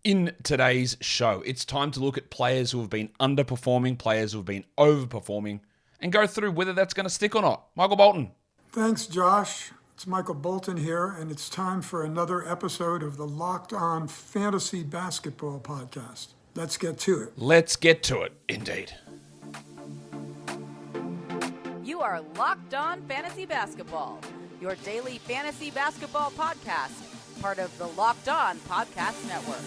In today's show, it's time to look at players who have been underperforming, players who have been overperforming, and go through whether that's going to stick or not. Michael Bolton. Thanks, Josh. It's Michael Bolton here, and it's time for another episode of the Locked On Fantasy Basketball Podcast. Let's get to it. Let's get to it, indeed. You are Locked On Fantasy Basketball, your daily fantasy basketball podcast, part of the Locked On Podcast Network.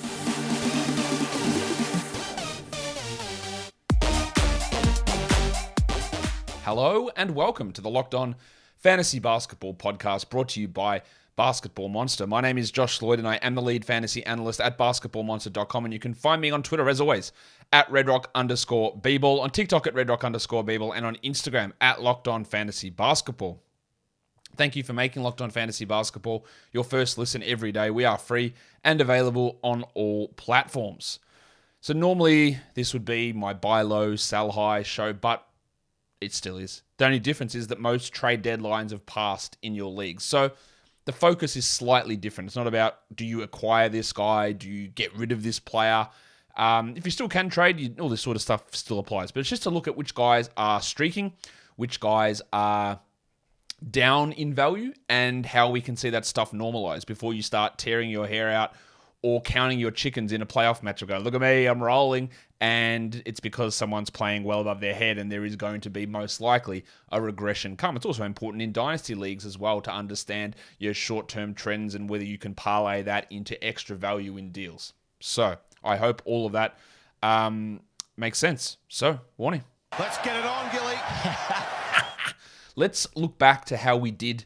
Hello and welcome to the Locked On Fantasy Basketball Podcast, brought to you by Basketball Monster. My name is Josh Lloyd and I am the lead fantasy analyst at basketballmonster.com, and you can find me on Twitter as always at redrock_bball, on TikTok at redrock_bball, and on Instagram at Locked On Fantasy Basketball. Thank you for making Locked On Fantasy Basketball your first listen every day. We are free and available on all platforms. So normally this would be my buy low, sell high show, but it still is. The only difference is that most trade deadlines have passed in your league. So the focus is slightly different. It's not about, do you acquire this guy? Do you get rid of this player? If you still can trade, all this sort of stuff still applies. But it's just to look at which guys are streaking, which guys are down in value, and how we can see that stuff normalize before you start tearing your hair out or counting your chickens in a playoff match and go, look at me, I'm rolling, and it's because someone's playing well above their head and there is going to be most likely a regression come. It's also important in dynasty leagues as well to understand your short-term trends and whether you can parlay that into extra value in deals. So I hope all of that makes sense. So, warning. Let's get it on, Gilly. Let's look back to how we did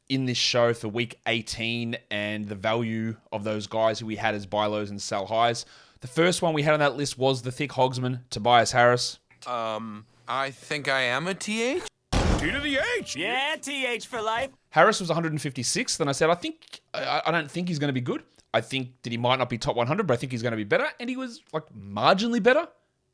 in this show for week 18 and the value of those guys who we had as buy lows and sell highs. The first one we had on that list was the thick hogsman, Tobias Harris. I think I am a TH. T to the H. Yeah, TH for life. Harris was 156th, and I said, I don't think he's going to be good. I think that he might not be top 100, but I think he's going to be better, and he was like marginally better.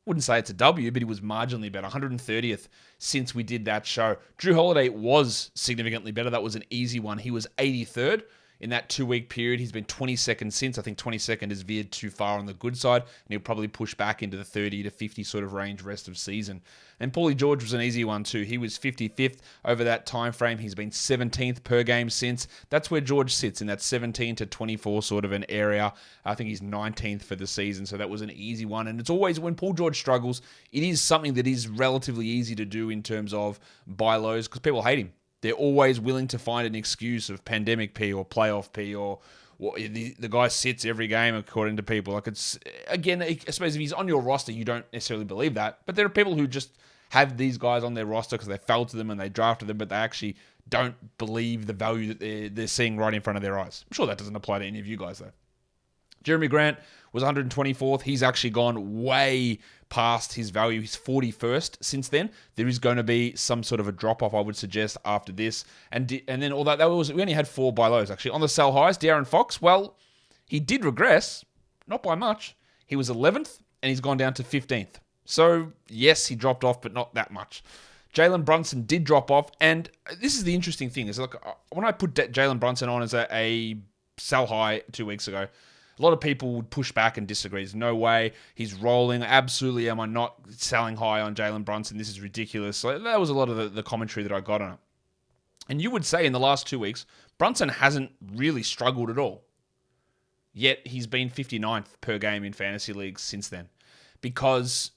Wouldn't say it's a W, but he was marginally better. 130th since we did that show. Drew Holiday was significantly better. That was an easy one. He was 83rd in that 2-week period. He's been 22nd since. I think 22nd is veered too far on the good side, and he'll probably push back into the 30 to 50 sort of range rest of season. And Paulie George was an easy one too. He was 55th over that time frame. He's been 17th per game since. That's where George sits, in that 17 to 24 sort of an area. I think he's 19th for the season, so that was an easy one. And it's always, when Paul George struggles, it is something that is relatively easy to do in terms of buy lows, because people hate him. They're always willing to find an excuse of pandemic P or playoff P, or the guy sits every game according to people. Like, it's, again, I suppose if he's on your roster, you don't necessarily believe that. But there are people who just have these guys on their roster because they fell to them and they drafted them, but they actually don't believe the value that they're seeing right in front of their eyes. I'm sure that doesn't apply to any of you guys, though. Jeremy Grant was 124th. He's actually gone way past his value. He's 41st since then. There is going to be some sort of a drop-off, I would suggest, after this. And then all that was, we only had 4 buy lows, actually. On the sell highs, De'Aaron Fox, well, he did regress, not by much. He was 11th, and he's gone down to 15th. So, yes, he dropped off, but not that much. Jalen Brunson did drop off, and this is the interesting thing. Is like, when I put Jalen Brunson on as a sell high 2 weeks ago, a lot of people would push back and disagree. There's no way. He's rolling. Absolutely am I not selling high on Jalen Brunson. This is ridiculous. So that was a lot of the commentary that I got on it. And you would say in the last 2 weeks, Brunson hasn't really struggled at all. Yet he's been 59th per game in fantasy leagues since then. Because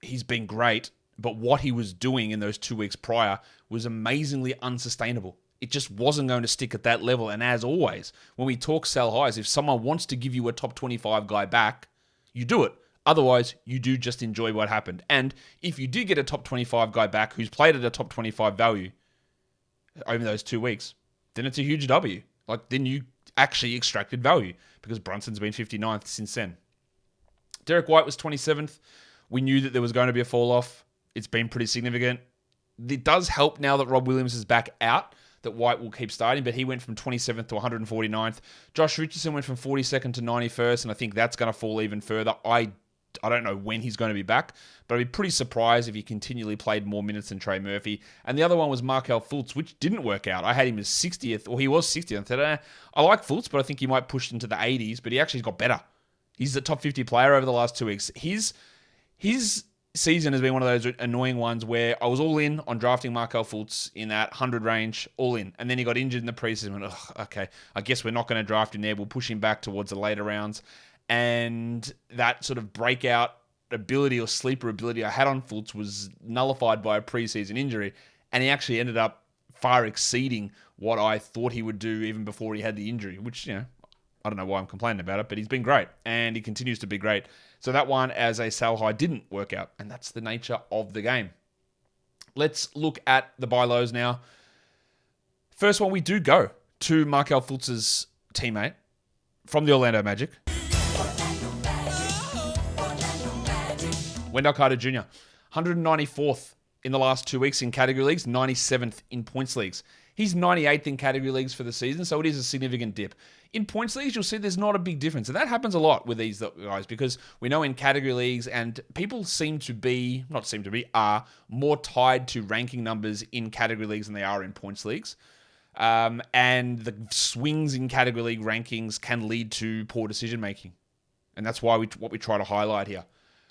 he's been great, but what he was doing in those 2 weeks prior was amazingly unsustainable. It just wasn't going to stick at that level. And as always, when we talk sell highs, if someone wants to give you a top 25 guy back, you do it. Otherwise, you do just enjoy what happened. And if you do get a top 25 guy back who's played at a top 25 value over those 2 weeks, then it's a huge W. Like, then you actually extracted value, because Brunson's been 59th since then. Derek White was 27th. We knew that there was going to be a fall off. It's been pretty significant. It does help now that Rob Williams is back out, that White will keep starting, but he went from 27th to 149th. Josh Richardson went from 42nd to 91st, and I think that's going to fall even further. I don't know when he's going to be back, but I'd be pretty surprised if he continually played more minutes than Trey Murphy. And the other one was Markelle Fultz, which didn't work out. I had him as 60th, or he was 60th. I said, I like Fultz, but I think he might push into the 80s, but he actually got better He's a top 50 player over the last 2 weeks. His season has been one of those annoying ones where I was all in on drafting Markelle Fultz in that 100 range, all in. And then he got injured in the preseason. Okay, I guess we're not going to draft him there. We'll push him back towards the later rounds. And that sort of breakout ability or sleeper ability I had on Fultz was nullified by a preseason injury. And he actually ended up far exceeding what I thought he would do even before he had the injury, which, I don't know why I'm complaining about it, but he's been great, and he continues to be great. So that one as a sell high didn't work out, and that's the nature of the game. Let's look at the buy lows now. First one, we do go to Markelle Fultz's teammate from the Orlando Magic, Wendell Carter Jr., 194th in the last 2 weeks in category leagues, 97th in points leagues. He's 98th in category leagues for the season, so it is a significant dip. In points leagues, you'll see there's not a big difference. And that happens a lot with these guys because we know in category leagues, and people are more tied to ranking numbers in category leagues than they are in points leagues. And the swings in category league rankings can lead to poor decision making. And that's why what we try to highlight here.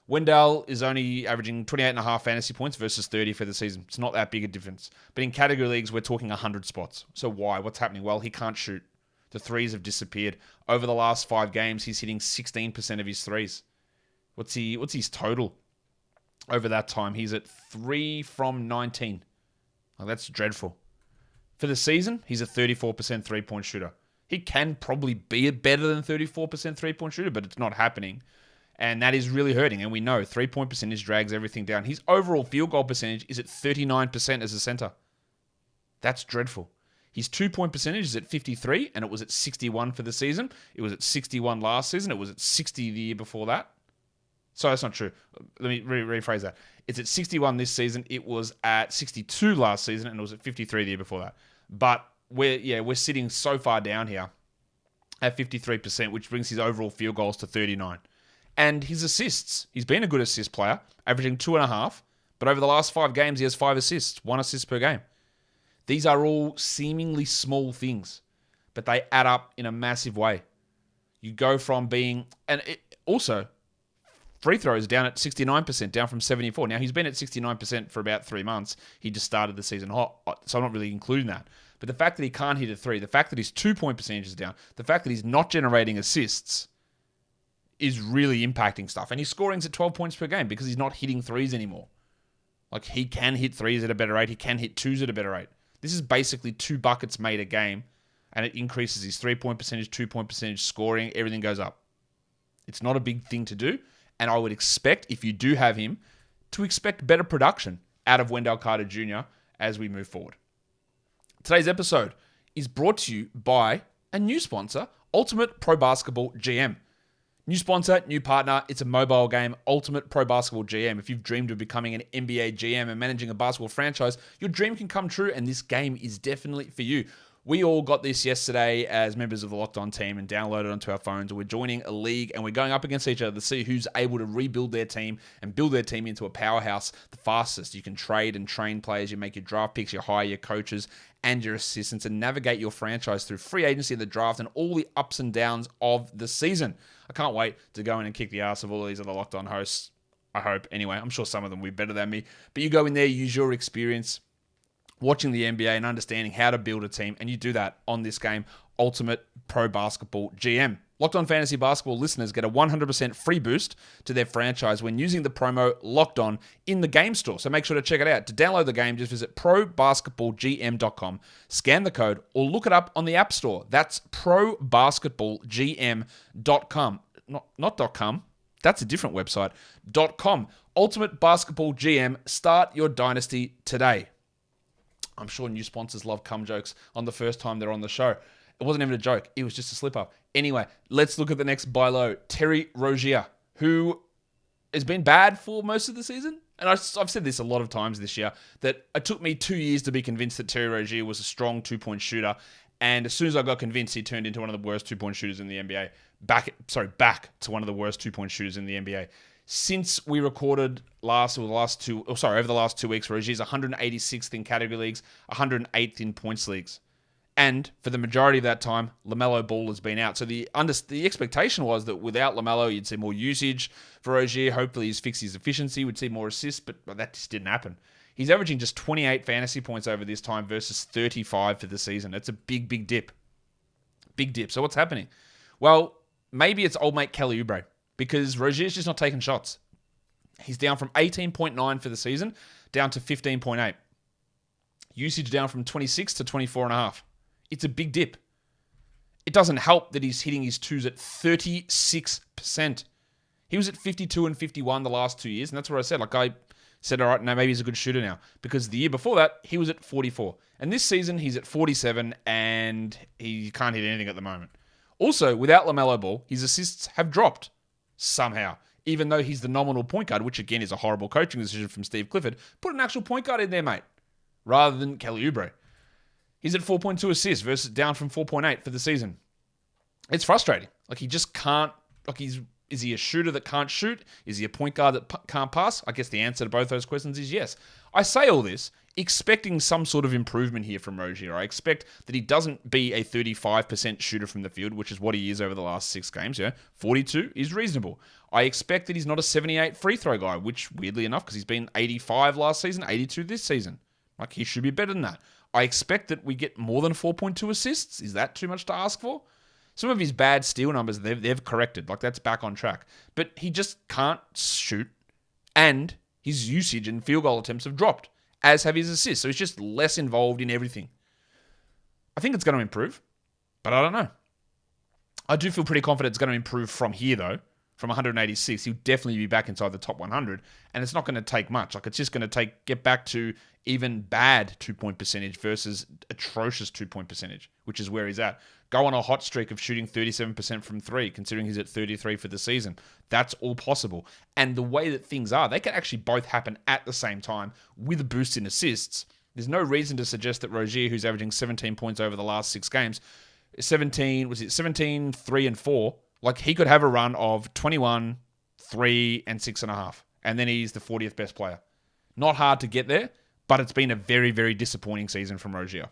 Wendell is only averaging 28.5 fantasy points versus 30 for the season. It's not that big a difference. But in category leagues, we're talking 100 spots. So why? What's happening? Well, he can't shoot. The threes have disappeared. Over the last 5 games, he's hitting 16% of his threes. What's his total over that time? He's at 3 from 19. Oh, that's dreadful. For the season, he's a 34% three-point shooter. He can probably be a better than 34% three-point shooter, but it's not happening. And that is really hurting. And we know 3-point percentage drags everything down. His overall field goal percentage is at 39% as a center. That's dreadful. His 2-point percentage is at 53, and it was at 61 for the season. It was at 61 last season. It was at 60 the year before that. So that's not true. Let me rephrase that. It's at 61 this season. It was at 62 last season, and it was at 53 the year before that. But we're sitting so far down here at 53%, which brings his overall field goals to 39. And his assists, he's been a good assist player, averaging 2.5, but over the last 5 games, he has 5 assists, 1 assist per game. These are all seemingly small things, but they add up in a massive way. You go from being, also, free throws down at 69%, down from 74. Now, he's been at 69% for about 3 months. He just started the season hot, so I'm not really including that. But the fact that he can't hit a 3, the fact that his 2-point percentage is down, the fact that he's not generating assists is really impacting stuff. And his scoring's at 12 points per game because he's not hitting 3s anymore. Like, he can hit 3s at a better rate. He can hit 2s at a better rate. This is basically 2 buckets made a game, and it increases his 3-point percentage, 2-point percentage, scoring, everything goes up. It's not a big thing to do, and I would expect, if you do have him, to expect better production out of Wendell Carter Jr. as we move forward. Today's episode is brought to you by a new sponsor, Ultimate Pro Basketball GM. New sponsor, new partner. It's a mobile game, Ultimate Pro Basketball GM. If you've dreamed of becoming an NBA GM and managing a basketball franchise, your dream can come true, and this game is definitely for you. We all got this yesterday as members of the Locked On team and downloaded it onto our phones. We're joining a league, and we're going up against each other to see who's able to rebuild their team and build their team into a powerhouse the fastest. You can trade and train players. You make your draft picks. You hire your coaches and your assistants and navigate your franchise through free agency and the draft and all the ups and downs of the season. I can't wait to go in and kick the ass of all of these other Locked On hosts. I hope. Anyway, I'm sure some of them will be better than me. But you go in there, use your experience watching the NBA and understanding how to build a team, and you do that on this game, Ultimate Pro Basketball GM. Locked On Fantasy Basketball listeners get a 100% free boost to their franchise when using the promo Locked On in the game store. So make sure to check it out. To download the game, just visit probasketballgm.com, scan the code, or look it up on the App Store. That's probasketballgm.com. Not .com. That's a different website. .com. Ultimate Basketball GM. Start your dynasty today. I'm sure new sponsors love cum jokes on the first time they're on the show. It wasn't even a joke. It was just a slip-up. Anyway, let's look at the next buy low. Terry Rozier, who has been bad for most of the season. And I've said this a lot of times this year, that it took me 2 years to be convinced that Terry Rozier was a strong 2-point shooter. And as soon as I got convinced, he turned into one of the worst 2-point shooters in the NBA. Back to one of the worst 2-point shooters in the NBA. Since we recorded over the last 2 weeks, Rozier's 186th in category leagues, 108th in points leagues. And for the majority of that time, LaMelo Ball has been out. So the expectation was that without LaMelo, you'd see more usage for Rozier. Hopefully he's fixed his efficiency, would see more assists, but that just didn't happen. He's averaging just 28 fantasy points over this time versus 35 for the season. It's a big, big dip. Big dip. So what's happening? Well, maybe it's old mate Kelly Oubre because Rozier's just not taking shots. He's down from 18.9 for the season down to 15.8. Usage down from 26 to 24.5. It's a big dip. It doesn't help that he's hitting his twos at 36%. He was at 52 and 51 the last 2 years, and that's where I said, I said, all right, no, maybe he's a good shooter now. Because the year before that, he was at 44. And this season, he's at 47, and he can't hit anything at the moment. Also, without LaMelo Ball, his assists have dropped somehow. Even though he's the nominal point guard, which again is a horrible coaching decision from Steve Clifford, put an actual point guard in there, mate, rather than Kelly Oubre. He's at 4.2 assists versus down from 4.8 for the season. It's frustrating. He just can't, is he a shooter that can't shoot? Is he a point guard that can't pass? I guess the answer to both those questions is yes. I say all this expecting some sort of improvement here from Rozier. I expect that he doesn't be a 35% shooter from the field, which is what he is over the last 6 games. 42 is reasonable. I expect that he's not a 78 free throw guy, which weirdly enough, because he's been 85 last season, 82 this season. He should be better than that. I expect that we get more than 4.2 assists. Is that too much to ask for? Some of his bad steal numbers, they've corrected. That's back on track. But he just can't shoot, and his usage and field goal attempts have dropped, as have his assists. So he's just less involved in everything. I think it's going to improve, but I don't know. I do feel pretty confident it's going to improve from here, though. From 186, he'll definitely be back inside the top 100, and it's not going to take much. It's just going to get back to even bad 2-point percentage versus atrocious 2-point percentage, which is where he's at. Go on a hot streak of shooting 37% from 3, considering he's at 33 for the season. That's all possible. And the way that things are, they can actually both happen at the same time with a boost in assists. There's no reason to suggest that Rozier, who's averaging 17 points over the last 6 games, 17, 3, and 4, he could have a run of 21, 3, and 6.5. And then he's the 40th best player. Not hard to get there, but it's been a very, very disappointing season from Rozier.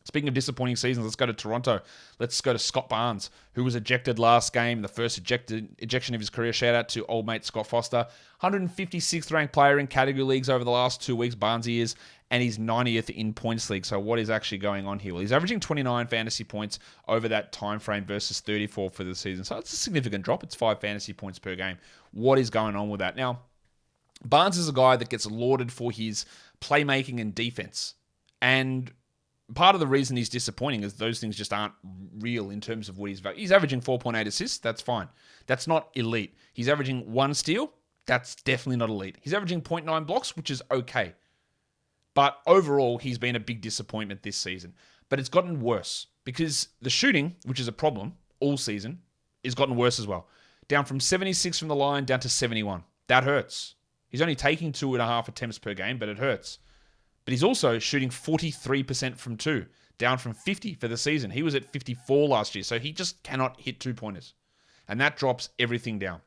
Speaking of disappointing seasons, let's go to Toronto. Let's go to Scott Barnes, who was ejected last game, the first ejection of his career. Shout out to old mate Scott Foster. 156th ranked player in category leagues over the last 2 weeks, Barnesy is, and he's 90th in points league. So what is actually going on here? Well, he's averaging 29 fantasy points over that time frame versus 34 for the season. So it's a significant drop. It's 5 fantasy points per game. What is going on with that? Now, Barnes is a guy that gets lauded for his playmaking and defense. And part of the reason he's disappointing is those things just aren't real in terms of what he's averaging 4.8 assists. That's fine. That's not elite. He's averaging 1 steal. That's definitely not elite. He's averaging 0.9 blocks, which is okay. But overall, he's been a big disappointment this season. But it's gotten worse because the shooting, which is a problem all season, has gotten worse as well. Down from 76 from the line down to 71. That hurts. He's only taking 2.5 attempts per game, but it hurts. But he's also shooting 43% from 2, down from 50 for the season. He was at 54 last year, so he just cannot hit 2-pointers. And that drops everything down.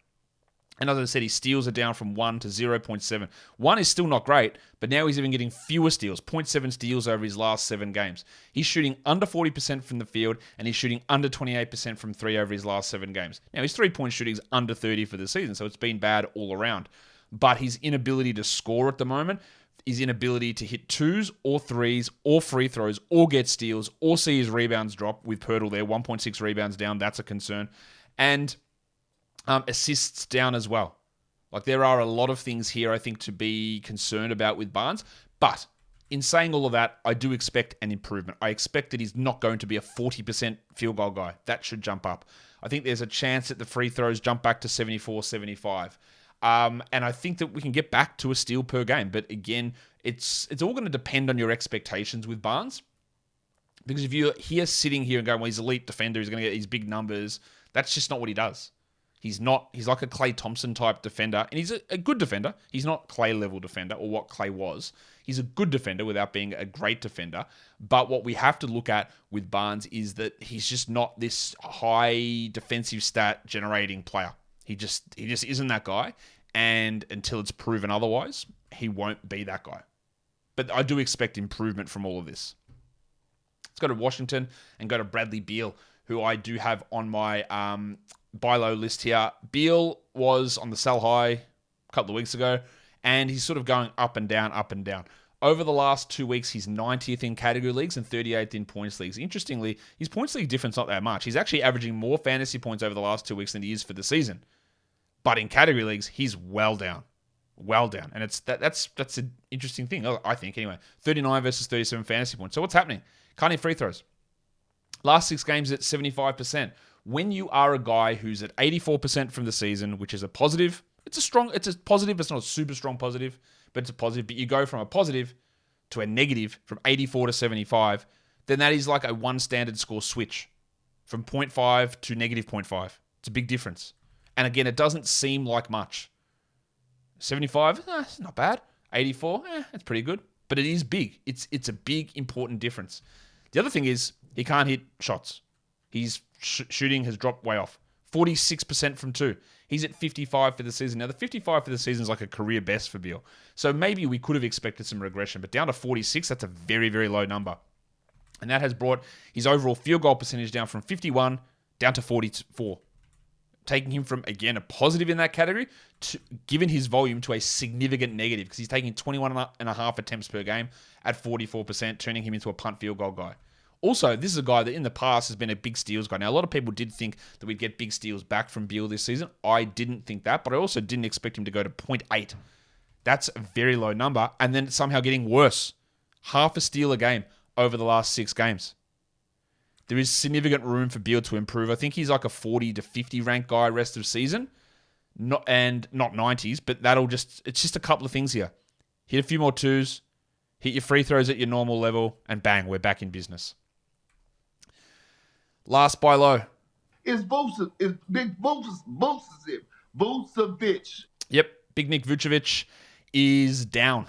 And as I said, his steals are down from 1 to 0.7. 1 is still not great, but now he's even getting fewer steals, 0.7 steals over his last 7 games. He's shooting under 40% from the field, and he's shooting under 28% from 3 over his last 7 games. Now, his 3-point shooting is under 30 for the season, so it's been bad all around. But his inability to score at the moment, his inability to hit 2s or 3s or free throws or get steals or see his rebounds drop with Pirtle there, 1.6 rebounds down, that's a concern. And assists down as well. There are a lot of things here, I think, to be concerned about with Barnes. But in saying all of that, I do expect an improvement. I expect that he's not going to be a 40% field goal guy. That should jump up. I think there's a chance that the free throws jump back to 74, 75. And I think that we can get back to a steal per game. But again, it's all going to depend on your expectations with Barnes. Because if you're sitting here and going, well, he's an elite defender, he's going to get these big numbers, that's just not what he does. He's like a Klay Thompson type defender, and he's a good defender. He's not Klay level defender or what Klay was. He's a good defender without being a great defender. But what we have to look at with Barnes is that he's just not this high defensive stat generating player. He just isn't that guy, and until it's proven otherwise, he won't be that guy. But I do expect improvement from all of this. Let's go to Washington and go to Bradley Beal, who I do have on my buy low list here. Beal was on the sell high a couple of weeks ago, and he's sort of going up and down, up and down. Over the last 2 weeks, he's 90th in category leagues and 38th in points leagues. Interestingly, his points league difference not that much. He's actually averaging more fantasy points over the last 2 weeks than he is for the season. But in category leagues, he's well down. Well down. And that's an interesting thing, I think, anyway. 39 versus 37 fantasy points. So what's happening? Can't hit free throws. Last 6 games at 75%. When you are a guy who's at 84% from the season, which is a positive, it's a positive, it's not a super strong positive, but it's a positive. But you go from a positive to a negative from 84 to 75, then that is like a one standard score switch from 0.5 to negative 0.5. It's a big difference. And again, it doesn't seem like much. 75, it's not bad. 84, it's pretty good. But it is big. It's a big, important difference. The other thing is he can't hit shots. His shooting has dropped way off. 46% from 2. He's at 55 for the season. Now, the 55 for the season is like a career best for Beal. So maybe we could have expected some regression, but down to 46, that's a very, very low number. And that has brought his overall field goal percentage down from 51 down to 44. Taking him from, again, a positive in that category, to, given his volume, to a significant negative, because he's taking 21.5 attempts per game at 44%, turning him into a punt field goal guy. Also, this is a guy that in the past has been a big steals guy. Now, a lot of people did think that we'd get big steals back from Beal this season. I didn't think that, but I also didn't expect him to go to 0.8. That's a very low number, and then somehow getting worse. Half a steal a game over the last 6 games. There is significant room for Beal to improve. I think he's like a 40 to 50 ranked guy rest of season. Not 90s, but it's just a couple of things here. Hit a few more 2s, hit your free throws at your normal level, and bang, we're back in business. Last buy low. It's Big Vucevic. Yep, Big Nick Vucevic is down.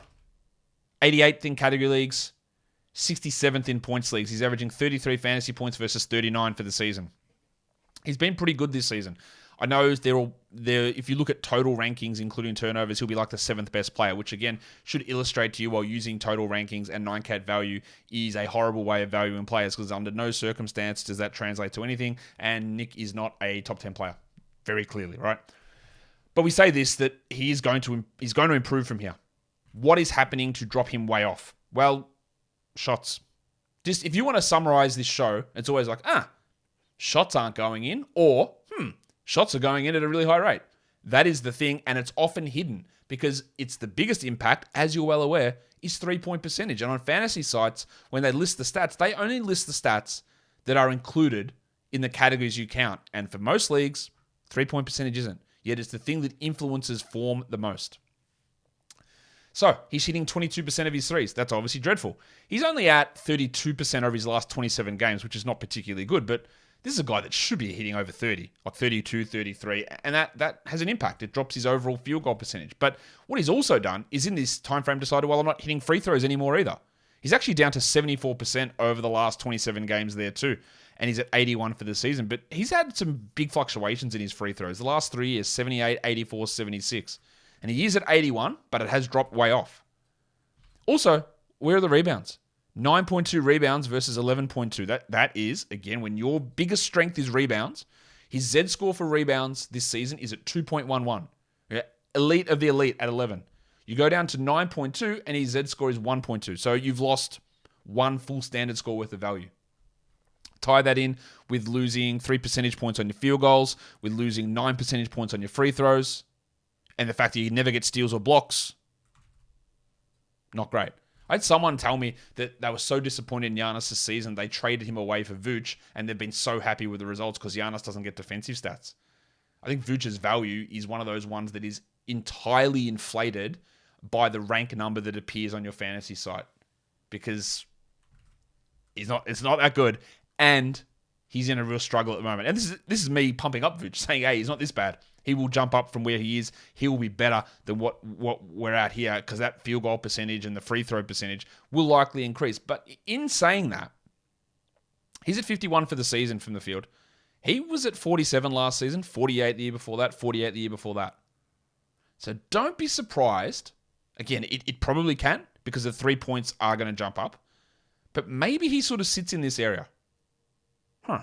88th in category leagues, 67th in points leagues. He's averaging 33 fantasy points versus 39 for the season. He's been pretty good this season. I know if you look at total rankings, including turnovers, he'll be like the 7th best player, which again should illustrate to you while using total rankings and 9cat value is a horrible way of valuing players, because under no circumstance does that translate to anything, and Nick is not a top 10 player, very clearly, right? But we say this, that he's going to improve from here. What is happening to drop him way off? Well, shots. Just if you want to summarize this show, it's always like, shots aren't going in, or shots are going in at a really high rate. That is the thing, and it's often hidden because it's the biggest impact, as you're well aware, is 3-point percentage. And on fantasy sites, when they list the stats, they only list the stats that are included in the categories you count. And for most leagues, 3-point percentage isn't. Yet it's the thing that influences form the most. So he's hitting 22% of his threes. That's obviously dreadful. He's only at 32% over his last 27 games, which is not particularly good, but this is a guy that should be hitting over 30, like 32, 33, and that has an impact. It drops his overall field goal percentage. But what he's also done is in this time frame decided, well, I'm not hitting free throws anymore either. He's actually down to 74% over the last 27 games there too, and he's at 81 for the season. But he's had some big fluctuations in his free throws. The last 3 years, 78, 84, 76. And he is at 81, but it has dropped way off. Also, where are the rebounds? 9.2 rebounds versus 11.2. That is, again, when your biggest strength is rebounds, his Z score for rebounds this season is at 2.11. Yeah, elite of the elite at 11. You go down to 9.2 and his Z score is 1.2. So you've lost 1 full standard score worth of value. Tie that in with losing 3 percentage points on your field goals, with losing 9 percentage points on your free throws, and the fact that you never get steals or blocks. Not great. I had someone tell me that they were so disappointed in Giannis this season, they traded him away for Vooch, and they've been so happy with the results because Giannis doesn't get defensive stats. I think Vooch's value is one of those ones that is entirely inflated by the rank number that appears on your fantasy site, because it's not that good, and he's in a real struggle at the moment. And this is me pumping up Vooch, saying, hey, he's not this bad. He will jump up from where he is. He will be better than what we're at here, because that field goal percentage and the free throw percentage will likely increase. But in saying that, he's at 51 for the season from the field. He was at 47 last season, 48 the year before that, 48 the year before that. So don't be surprised. Again, it probably can, because the 3 points are going to jump up. But maybe he sort of sits in this area. Huh.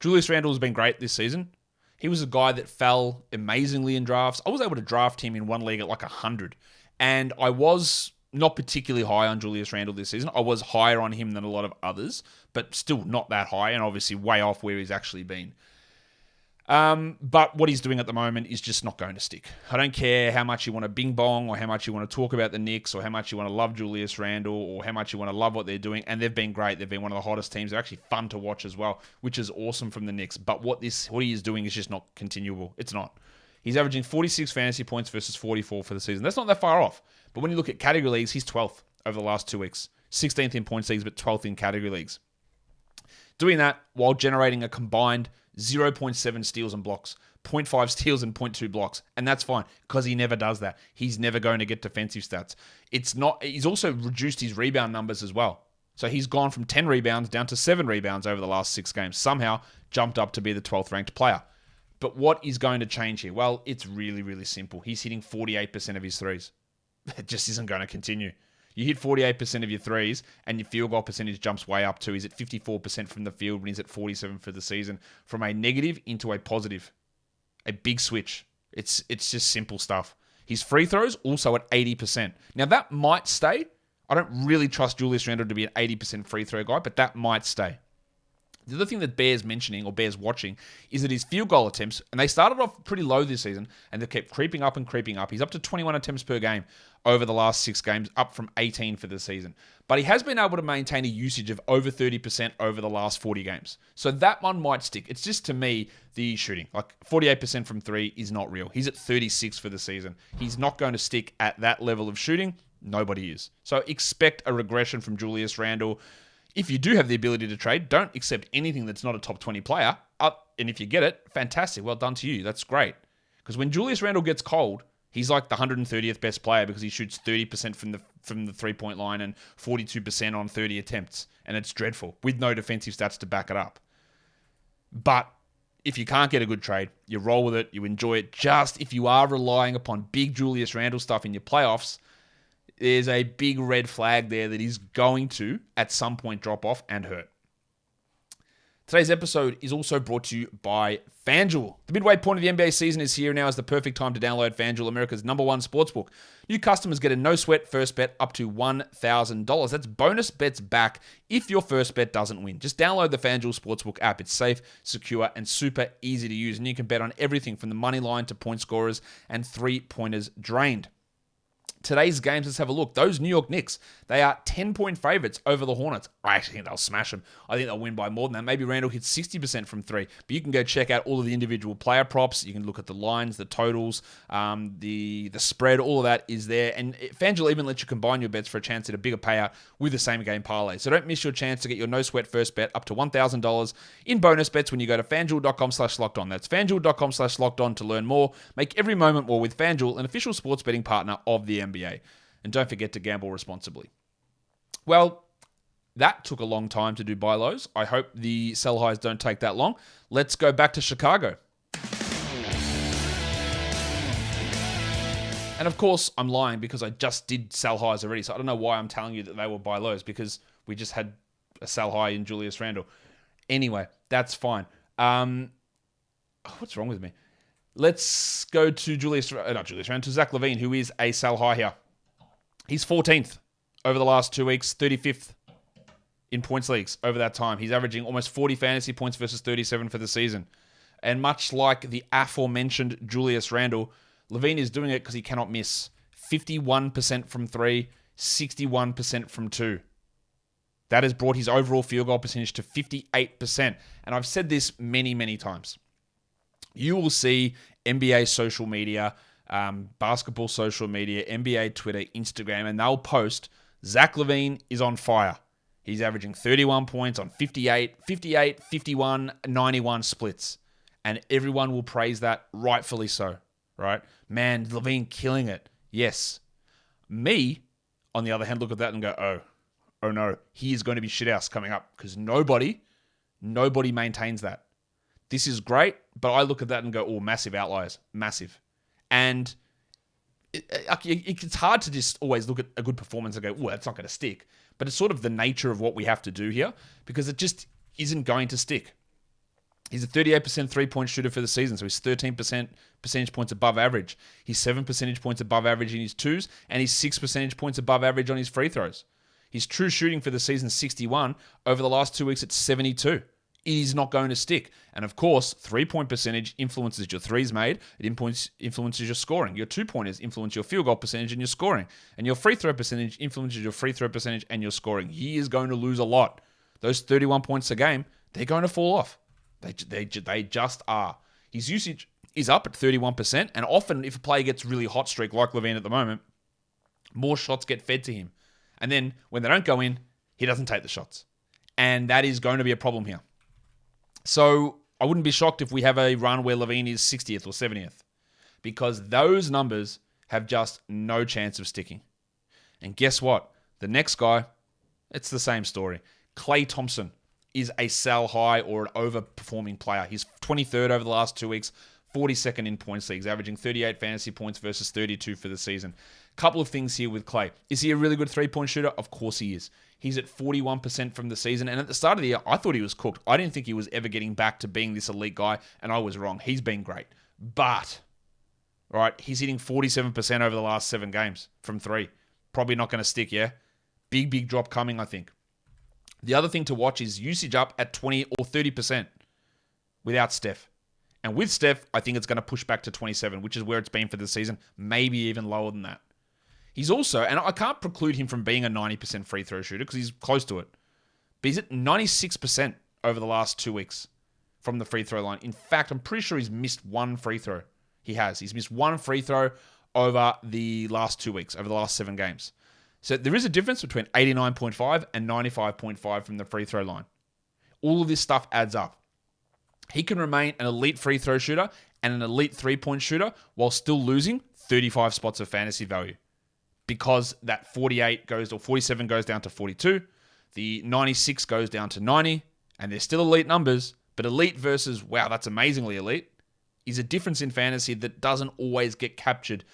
Julius Randle has been great this season. He was a guy that fell amazingly in drafts. I was able to draft him in one league at like 100. And I was not particularly high on Julius Randle this season. I was higher on him than a lot of others, but still not that high and obviously way off where he's actually been. But what he's doing at the moment is just not going to stick. I don't care how much you want to bing bong or how much you want to talk about the Knicks or how much you want to love Julius Randle or how much you want to love what they're doing. And they've been great. They've been one of the hottest teams. They're actually fun to watch as well, which is awesome from the Knicks. But what he is doing is just not continuable. It's not. He's averaging 46 fantasy points versus 44 for the season. That's not that far off. But when you look at category leagues, he's 12th over the last 2 weeks. 16th in points leagues, but 12th in category leagues. Doing that while generating a combined 0.7 steals and blocks, 0.5 steals and 0.2 blocks. And that's fine because he never does that. He's never going to get defensive stats. He's also reduced his rebound numbers as well. So he's gone from 10 rebounds down to 7 rebounds over the last 6 games. Somehow jumped up to be the 12th ranked player. But what is going to change here? Well, it's really, really simple. He's hitting 48% of his threes. It just isn't going to continue. You hit 48% of your threes and your field goal percentage jumps way up too. He's at 54% from the field when he's at 47% for the season. From a negative into a positive. A big switch. It's just simple stuff. His free throws also at 80%. Now that might stay. I don't really trust Julius Randle to be an 80% free throw guy, but that might stay. The other thing that bears mentioning or bears watching is that his field goal attempts, and they started off pretty low this season, and they've kept creeping up and creeping up. He's up to 21 attempts per game over the last 6 games, up from 18 for the season. But he has been able to maintain a usage of over 30% over the last 40 games. So that one might stick. It's just, to me, the shooting. Like 48% from 3 is not real. He's at 36 for the season. He's not going to stick at that level of shooting. Nobody is. So expect a regression from Julius Randle. If you do have the ability to trade, don't accept anything that's not a top 20 player. And if you get it, fantastic. Well done to you. That's great. Because when Julius Randle gets cold, he's like the 130th best player because he shoots 30% from the 3-point line and 42% on 30 attempts. And it's dreadful with no defensive stats to back it up. But if you can't get a good trade, you roll with it, you enjoy it. Just if you are relying upon big Julius Randle stuff in your playoffs, there's a big red flag there that is going to, at some point, drop off and hurt. Today's episode is also brought to you by FanDuel. The midway point of the NBA season is here. Now is the perfect time to download FanDuel, America's #1 sportsbook. New customers get a no-sweat first bet up to $1,000. That's bonus bets back if your first bet doesn't win. Just download the FanDuel Sportsbook app. It's safe, secure, and super easy to use. And you can bet on everything from the money line to point scorers and three-pointers drained. Today's games, let's have a look. Those New York Knicks, they are 10-point favorites over the Hornets. I actually think they'll smash them. I think they'll win by more than that. Maybe Randle hits 60% from 3. But you can go check out all of the individual player props. You can look at the lines, the totals, the spread. All of that is there. And FanDuel even lets you combine your bets for a chance at a bigger payout with the same game parlay. So don't miss your chance to get your no-sweat first bet up to $1,000 in bonus bets when you go to FanDuel.com/lockedon. That's FanDuel.com/lockedon to learn more. Make every moment more with FanDuel, an official sports betting partner of the NBA. And don't forget to gamble responsibly. Well, that took a long time to do buy lows. I hope the sell highs don't take that long. Let's go back to Chicago. And of course, I'm lying because I just did sell highs already. So I don't know why I'm telling you that they were buy lows, because we just had a sell high in Julius Randle. Anyway, that's fine. What's wrong with me? Let's go to to Zach Levine, who is a sell high here. He's 14th over the last 2 weeks, 35th in points leagues over that time. He's averaging almost 40 fantasy points versus 37 for the season. And much like the aforementioned Julius Randle, Levine is doing it because he cannot miss. 51% from 3, 61% from 2. That has brought his overall field goal percentage to 58%. And I've said this many, many times. You will see NBA social media, basketball social media, NBA Twitter, Instagram, and they'll post, Zach Levine is on fire. He's averaging 31 points on 58, 51, 91 splits. And everyone will praise that, rightfully so, right? Man, Levine killing it. Yes. Me, on the other hand, look at that and go, oh no, he is going to be shithouse coming up, because nobody maintains that. This is great. but I look at that and go, oh, massive outliers. Massive. And it's hard to just always look at a good performance and go, well, that's not going to stick. But it's sort of the nature of what we have to do here because it just isn't going to stick. He's a 38% three-point shooter for the season, so he's 13% percentage points above average. He's 7 percentage points above average in his twos, and he's 6 percentage points above average on his free throws. His true shooting for the season is 61. Over the last 2 weeks, it's 72. It is not going to stick. And of course, three-point percentage influences your threes made. It influences your scoring. Your two-pointers influence your field goal percentage and your scoring. And your free throw percentage influences your free throw percentage and your scoring. He is going to lose a lot. Those 31 points a game, they're going to fall off. They just are. His usage is up at 31%, and often if a player gets really hot streak like Levine at the moment, more shots get fed to him. And then when they don't go in, he doesn't take the shots. And that is going to be a problem here. So I wouldn't be shocked if we have a run where Levine is 60th or 70th, because those numbers have just no chance of sticking. And guess what? The next guy, it's the same story. Klay Thompson is a sell high or an overperforming player. He's 23rd over the last 2 weeks, 42nd in points leagues, averaging 38 fantasy points versus 32 for the season. Couple of things here with Klay. Is he a really good three-point shooter? Of course he is. He's at 41% from the season, and at the start of the year, I thought he was cooked. I didn't think he was ever getting back to being this elite guy, and I was wrong. He's been great. But, right, he's hitting 47% over the last 7 games from 3. Probably not going to stick, yeah? Big drop coming, I think. The other thing to watch is usage up at 20 or 30% without Steph. And with Steph, I think it's going to push back to 27, which is where it's been for the season, maybe even lower than that. He's also, and I can't preclude him from being a 90% free throw shooter because he's close to it, but he's at 96% over the last 2 weeks from the free throw line. In fact, I'm pretty sure he's missed one free throw. He's missed one free throw over the last 2 weeks, over the last 7 games. So there is a difference between 89.5 and 95.5 from the free throw line. All of this stuff adds up. He can remain an elite free throw shooter and an elite three-point shooter while still losing 35 spots of fantasy value because that 47 goes down to 42, the 96 goes down to 90, and they're still elite numbers, but elite versus, wow, that's amazingly elite, is a difference in fantasy that doesn't always get captured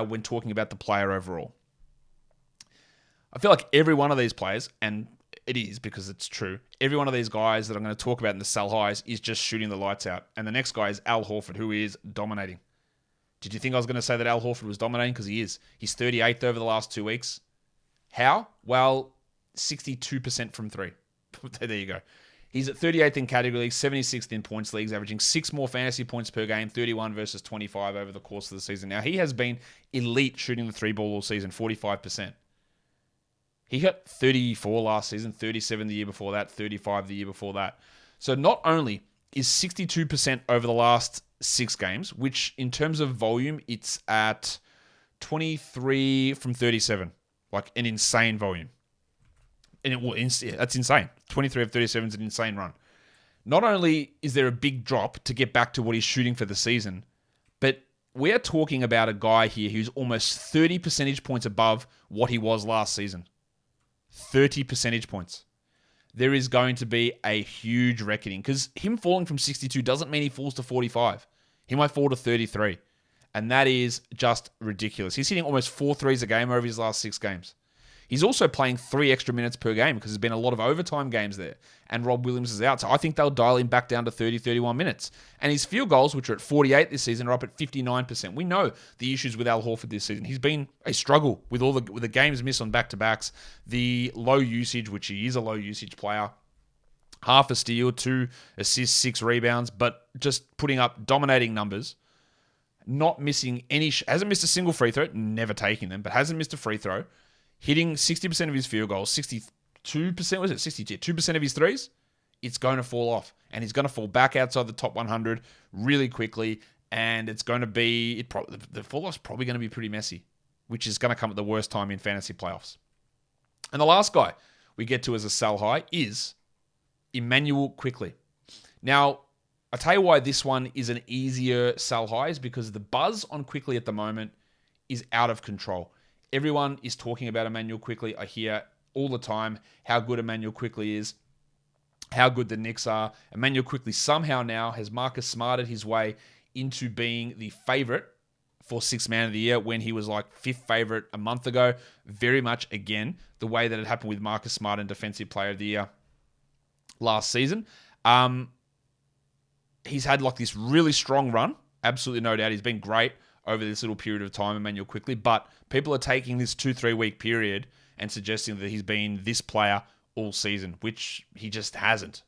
when talking about the player overall. I feel like every one of these players, and it is because it's true, every one of these guys that I'm going to talk about in the sell highs is just shooting the lights out. And the next guy is Al Horford, who is dominating. Did you think I was going to say that Al Horford was dominating? Because he is. He's 38th over the last 2 weeks. How? Well, 62% from 3. There you go. He's at 38th in category leagues, 76th in points leagues, averaging 6 more fantasy points per game, 31 versus 25 over the course of the season. Now, he has been elite shooting the 3-ball all season, 45%. He hit 34 last season, 37 the year before that, 35 the year before that. So not only is 62% over the last 6 games, which in terms of volume, it's at 23 from 37, like an insane volume. And that's insane. 23 of 37 is an insane run. Not only is there a big drop to get back to what he's shooting for the season, but we're talking about a guy here who's almost 30 percentage points above what he was last season. 30 percentage points. There is going to be a huge reckoning because him falling from 62 doesn't mean he falls to 45. He might fall to 33. And that is just ridiculous. He's hitting almost 4 threes a game over his last 6 games. He's also playing 3 extra minutes per game because there's been a lot of overtime games there. And Rob Williams is out. So I think they'll dial him back down to 30, 31 minutes. And his field goals, which are at 48 this season, are up at 59%. We know the issues with Al Horford this season. He's been a struggle with with the games missed on back-to-backs, the low usage, which he is a low usage player, half a steal, 2 assists, 6 rebounds, but just putting up dominating numbers, not missing any, hasn't missed a single free throw, never taking them, but hasn't missed a free throw, hitting 60% of his field goals, 62%, was it 62% of his threes? It's going to fall off. And he's going to fall back outside the top 100 really quickly. And it's going to be, the fall off's probably going to be pretty messy, which is going to come at the worst time in fantasy playoffs. And the last guy we get to as a sell high is Emmanuel Quickly. Now, I'll tell you why this one is an easier sell high is because the buzz on Quickly at the moment is out of control. Everyone is talking about Emmanuel Quickly. I hear all the time how good Emmanuel Quickly is. how good the Knicks are. Emmanuel quickly somehow now has Marcus Smarted his way into being the favorite for Sixth Man of the Year when he was like fifth favorite a month ago. Very much, again, the way that it happened with Marcus Smart and Defensive Player of the Year last season. He's had like this really strong run. Absolutely no doubt. He's been great over this little period of time, Emmanuel quickly. But people are taking this 2-3 week period and suggesting that he's been this player all season, which he just hasn't.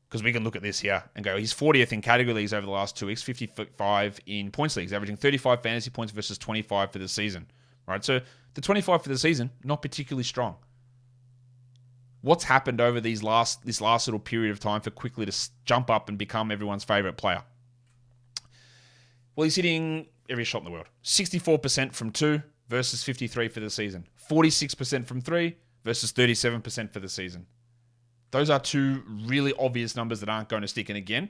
Because we can look at this here and go, he's 40th in category leagues over the last 2 weeks, 55 in points leagues, averaging 35 fantasy points versus 25 for the season. Right? So the 25 for the season, not particularly strong. What's happened over this last little period of time for quickly to jump up and become everyone's favorite player? Well, he's hitting every shot in the world. 64% from 2 versus 53 for the season. 46% from 3 versus 37% for the season. Those are two really obvious numbers that aren't going to stick. And again,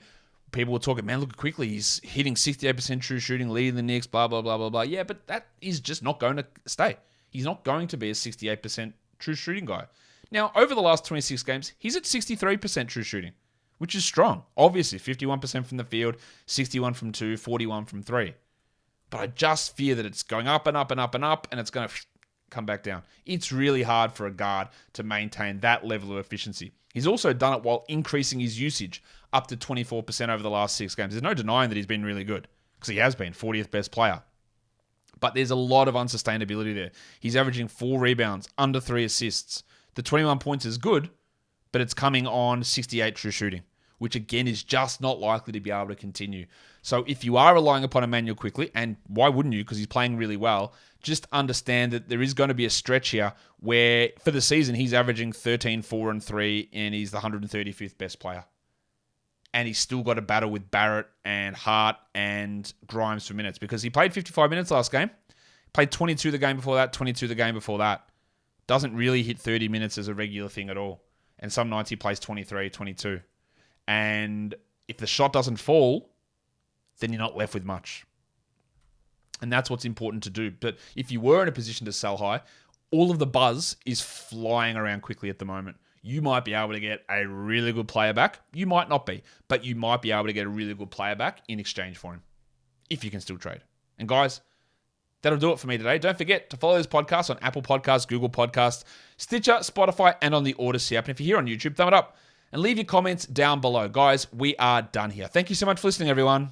people were talking, man, look at quickly. He's hitting 68% true shooting, leading the Knicks, blah, blah, blah, blah, blah. Yeah, but that is just not going to stay. He's not going to be a 68% true shooting guy. Now, over the last 26 games, he's at 63% true shooting, which is strong. Obviously, 51% from the field, 61 from 2, 41 from 3. But I just fear that it's going up and up and up and up, and it's going to come back down. It's really hard for a guard to maintain that level of efficiency. He's also done it while increasing his usage up to 24% over the last 6 games. There's no denying that he's been really good, because he has been 40th best player. But there's a lot of unsustainability there. He's averaging 4 rebounds, under 3 assists. The 21 points is good, but it's coming on 68 true shooting, which again is just not likely to be able to continue. So if you are relying upon Emmanuel quickly, and why wouldn't you, because he's playing really well, just understand that there is going to be a stretch here where for the season he's averaging 13, 4, and 3, and he's the 135th best player. And he's still got a battle with Barrett and Hart and Grimes for minutes, because he played 55 minutes last game, played 22 the game before that, 22 the game before that. Doesn't really hit 30 minutes as a regular thing at all. And some nights he plays 23, 22. And if the shot doesn't fall, then you're not left with much. And that's what's important to do. But if you were in a position to sell high, all of the buzz is flying around quickly at the moment. You might be able to get a really good player back. You might not be. But you might be able to get a really good player back in exchange for him, if you can still trade. And guys, that'll do it for me today. Don't forget to follow this podcast on Apple Podcasts, Google Podcasts, Stitcher, Spotify, and on the Odyssey app. And if you're here on YouTube, thumb it up and leave your comments down below. Guys, we are done here. Thank you so much for listening, everyone.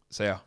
See ya.